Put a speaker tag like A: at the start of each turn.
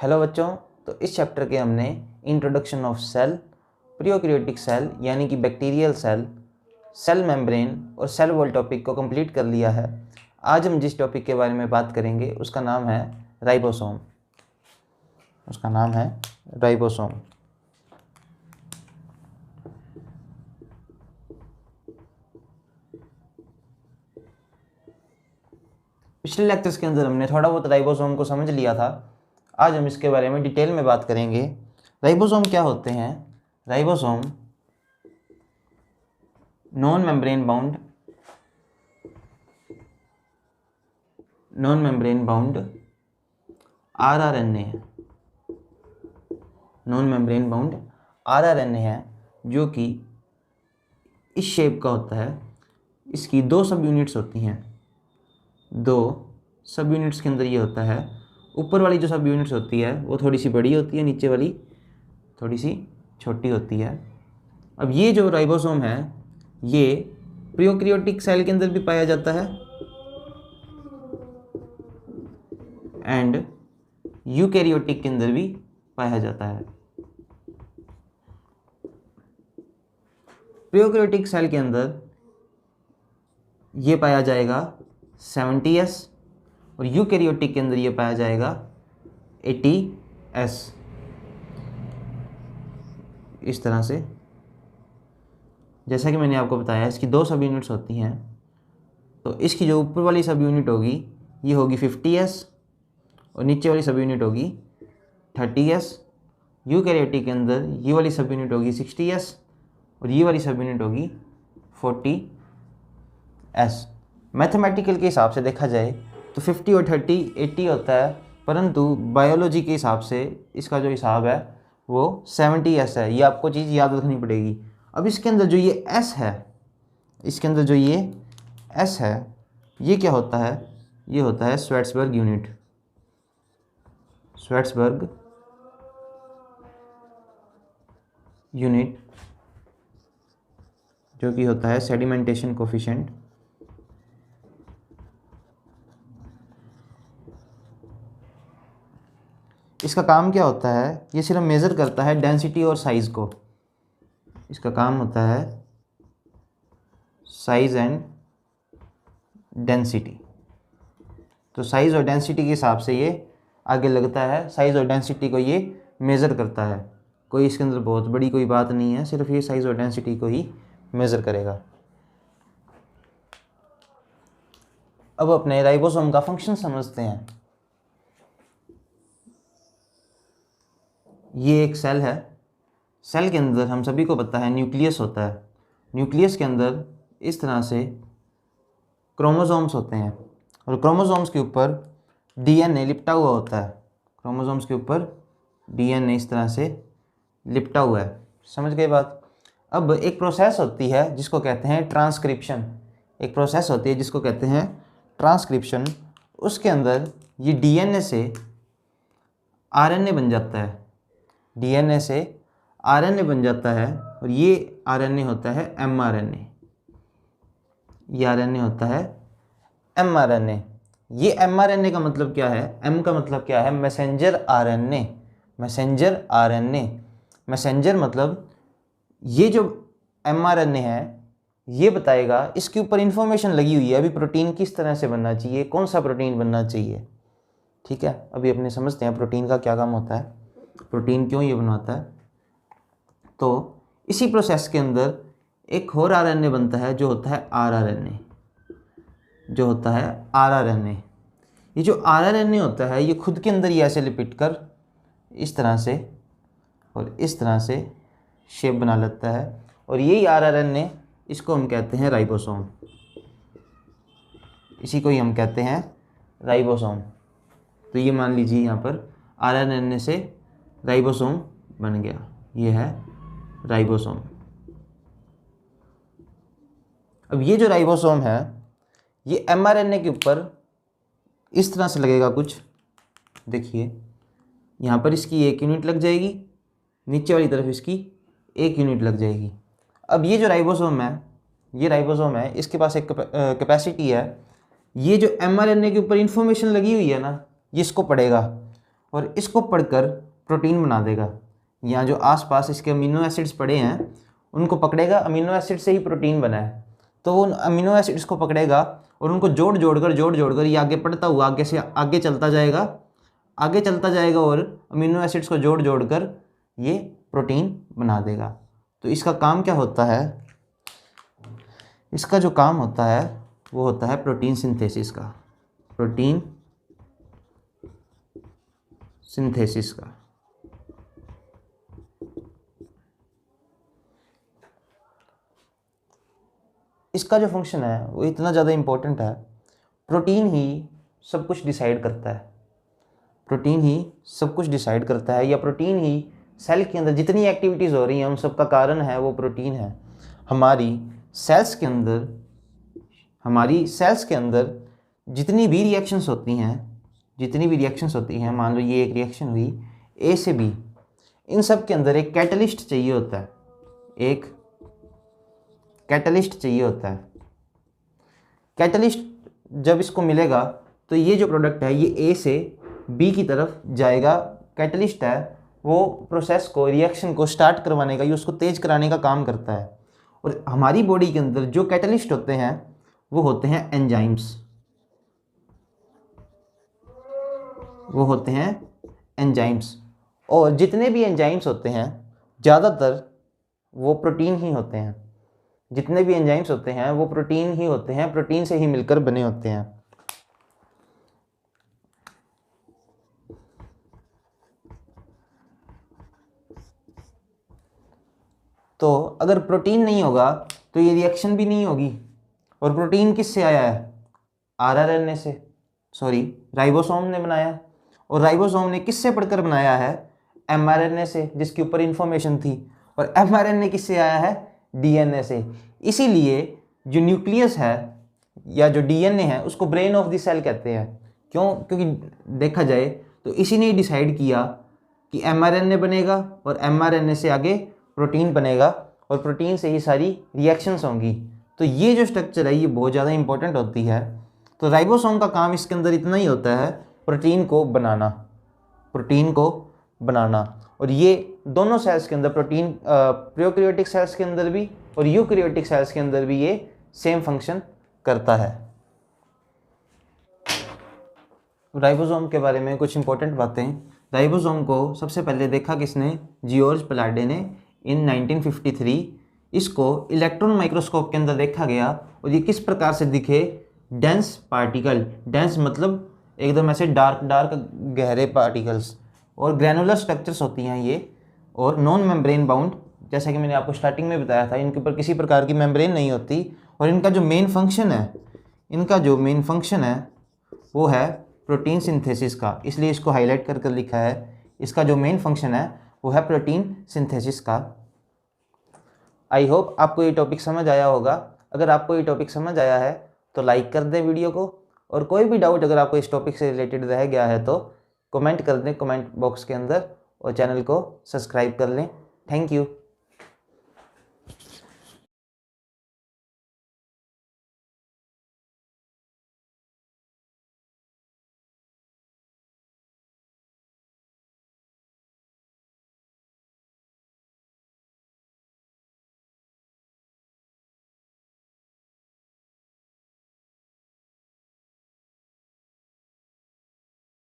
A: Hello बच्चों, तो इस चैप्टर के हमने introduction of cell, prokaryotic cell यानी कि बैक्टीरियल सेल, सेल मेम्ब्रेन और सेल वॉल टॉपिक को कंप्लीट कर लिया है। आज हम जिस टॉपिक के बारे में बात करेंगे उसका नाम है राइबोसोम। पिछले लेक्चर्स के अंदर हमने थोड़ा बहुत राइबोसोम को समझ लिया था। आज हम इसके बारे में डिटेल में बात करेंगे। राइबोसोम क्या होते हैं? Ribosome non membrane bound rRNA है। नॉन मेम्ब्रेन बाउंड आरआरएनए है जो कि इस शेप का होता है। इसकी दो सब यूनिट्स होती हैं। दो सब यूनिट्स के अंदर ये होता है। ऊपर वाली जो सब यूनिट्स होती है वो थोड़ी सी बड़ी होती है, नीचे वाली थोड़ी सी छोटी होती है। अब ये जो राइबोसोम है ये प्रोकैरियोटिक सेल के अंदर भी पाया जाता है एंड यूकैरियोटिक के अंदर भी पाया जाता है। प्रोकैरियोटिक सेल के अंदर ये पाया जाएगा 70S और यूकैरियोटिक के अंदर ये पाया जाएगा 80S। इस तरह से, जैसा कि मैंने आपको बताया, इसकी दो सब यूनिट्स होती हैं। तो इसकी जो ऊपर वाली सब यूनिट होगी ये होगी 50S और नीचे वाली सब यूनिट होगी 30S। यूकैरियोटिक के अंदर ये वाली सब यूनिट होगी 60S और ये वाली सब यूनिट होगी 40S। मैथमेटिकल के हिसाब से देखा जाए तो 50 और 30 80 होता है, परंतु बायोलॉजी के हिसाब से इसका जो हिसाब है वो 70S है। ये आपको चीज़ याद रखनी पड़ेगी। अब इसके अंदर जो ये S है, इसके अंदर जो ये S है ये क्या होता है? ये होता है श्वेर्ट्ज़बर्ग यूनिट जो कि होता है सेडिमेंटेशन कोफिशिएंट। इसका काम क्या होता है? ये सिर्फ मेज़र करता है डेंसिटी और साइज़ को। इसका काम होता है साइज़ एंड डेंसिटी। तो साइज़ और डेंसिटी के हिसाब से ये आगे लगता है। साइज़ और डेंसिटी को ये मेज़र करता है। कोई इसके अंदर बहुत बड़ी कोई बात नहीं है, सिर्फ ये साइज़ और डेंसिटी को ही मेज़र करेगा। अब अपने राइबोसोम का फंक्शन समझते हैं। ये एक सेल है। सेल के अंदर हम सभी को पता है न्यूक्लियस होता है। न्यूक्लियस के अंदर इस तरह से क्रोमोसोम्स होते हैं और क्रोमोसोम्स के ऊपर डीएनए लिपटा हुआ होता है। क्रोमोसोम्स के ऊपर डीएनए इस तरह से लिपटा हुआ है। समझ गए बात? अब एक प्रोसेस होती है जिसको कहते हैं ट्रांसक्रिप्शन। उसके अंदर ये डीएनए से आरएनए बन जाता है। डीएनए से आरएनए बन जाता है और ये आरएनए होता है एमआरएनए। ये आरएनए होता है एमआरएनए। ये एमआरएनए का मतलब क्या है? एम का मतलब क्या है? Messenger RNA. मैसेंजर मतलब ये जो एमआरएनए है ये बताएगा, इसके ऊपर इंफॉर्मेशन लगी हुई है अभी प्रोटीन किस तरह से बनना चाहिए, कौन सा प्रोटीन बनना चाहिए। ठीक है, अभी अपने समझते हैं प्रोटीन का क्या काम होता है, प्रोटीन क्यों ये बनवाता है। तो इसी प्रोसेस के अंदर एक और आरएनए बनता है जो होता है आरआरएनए। ये जो आरआरएनए होता है ये खुद के अंदर ही ऐसे लिपट कर इस तरह से और इस तरह से शेप बना लेता है और यही आरआरएनए, इसको हम कहते हैं राइबोसोम। इसी को ही हम कहते हैं राइबोसोम। तो ये मान लीजिए यहाँ पर आरआरएनए से राइबोसोम बन गया। ये है राइबोसोम। अब ये जो राइबोसोम है ये एमआरएनए के ऊपर इस तरह से लगेगा कुछ। देखिए यहाँ पर इसकी एक यूनिट लग जाएगी, नीचे वाली तरफ इसकी एक यूनिट लग जाएगी। अब ये जो राइबोसोम है इसके पास एक कैपेसिटी है। ये जो एमआरएनए के ऊपर इंफॉर्मेशन लगी हुई है ना, ये इसको पढ़ेगा और इसको पढ़कर प्रोटीन बना देगा। यहाँ जो आसपास इसके अमीनो एसिड्स पड़े हैं उनको पकड़ेगा, अमीनो एसिड से ही प्रोटीन बना है, तो वो उन अमीनो एसिड्स को पकड़ेगा और उनको जोड़ जोड़कर ये आगे पढ़ता हुआ आगे से आगे चलता जाएगा और अमीनो एसिड्स को जोड़ जोड़कर ये प्रोटीन बना देगा। तो इसका काम क्या होता है? इसका जो काम होता है वो होता है प्रोटीन सिंथेसिस का, प्रोटीन सिंथेसिस का। इसका जो फंक्शन है वो इतना ज़्यादा इम्पोर्टेंट है। प्रोटीन ही सब कुछ डिसाइड करता है, प्रोटीन ही सब कुछ डिसाइड करता है, या प्रोटीन ही सेल के अंदर जितनी एक्टिविटीज़ हो रही हैं उन सब का कारण है वो प्रोटीन है। हमारी सेल्स के अंदर जितनी भी रिएक्शंस होती हैं, मान लो ये एक रिएक्शन हुई ए से बी, इन सब के अंदर एक कैटलिस्ट चाहिए होता है। कैटलिस्ट जब इसको मिलेगा तो ये जो प्रोडक्ट है ये ए से बी की तरफ जाएगा। कैटलिस्ट है वो प्रोसेस को, रिएक्शन को स्टार्ट करवाने का या उसको तेज कराने का काम करता है। और हमारी बॉडी के अंदर जो कैटलिस्ट होते हैं वो होते हैं एंजाइम्स। और जितने भी एंजाइम्स होते हैं ज़्यादातर वो प्रोटीन ही होते हैं। प्रोटीन से ही मिलकर बने होते हैं। तो अगर प्रोटीन नहीं होगा तो ये रिएक्शन भी नहीं होगी। और प्रोटीन किससे आया है? आरआरएनए से, राइबोसोम ने बनाया। और राइबोसोम ने किससे पढ़कर बनाया है? एमआरएनए से, जिसके ऊपर इंफॉर्मेशन थी। और एमआरएनए किससे आया है? डीएनए से। इसीलिए जो न्यूक्लियस है या जो डीएनए है उसको ब्रेन ऑफ द सेल कहते हैं। क्यों? क्योंकि देखा जाए तो इसी ने डिसाइड किया कि एमआरएनए बनेगा और एमआरएनए से आगे प्रोटीन बनेगा और प्रोटीन से ही सारी रिएक्शंस होंगी। तो ये जो स्ट्रक्चर है ये बहुत ज़्यादा इंपॉर्टेंट होती है। तो राइबोसोम का काम इसके अंदर इतना ही होता है, प्रोटीन को बनाना। और ये दोनों सेल्स के अंदर, प्रोटीन प्रोकैरियोटिक सेल्स के अंदर भी और यूकैरियोटिक सेल्स के अंदर भी ये सेम फंक्शन करता है। राइबोसोम के बारे में कुछ इंपॉर्टेंट बातें। राइबोसोम को सबसे पहले देखा किसने? जियोर्ज पलाडे ने इन 1953। इसको इलेक्ट्रॉन माइक्रोस्कोप के अंदर देखा गया और ये किस प्रकार से दिखे? डेंस पार्टिकल, डेंस मतलब एकदम ऐसे डार्क गहरे पार्टिकल्स, और ग्रैनुलर स्ट्रक्चर्स होती हैं ये, और नॉन मेम्ब्रेन बाउंड। जैसा कि मैंने आपको स्टार्टिंग में बताया था, इनके ऊपर किसी प्रकार की मेम्ब्रेन नहीं होती। और इनका जो मेन फंक्शन है वो है प्रोटीन सिंथेसिस का, इसलिए इसको हाईलाइट करके लिखा है। इसका जो मेन फंक्शन है वो है प्रोटीन सिंथेसिस का। आई होप आपको ये टॉपिक समझ आया होगा। अगर आपको ये टॉपिक समझ आया है तो लाइक कर दें वीडियो को, और कोई भी डाउट अगर आपको इस टॉपिक से रिलेटेड रह गया है तो कमेंट कर दें कमेंट बॉक्स के अंदर, और चैनल को सब्सक्राइब कर लें। Thank you.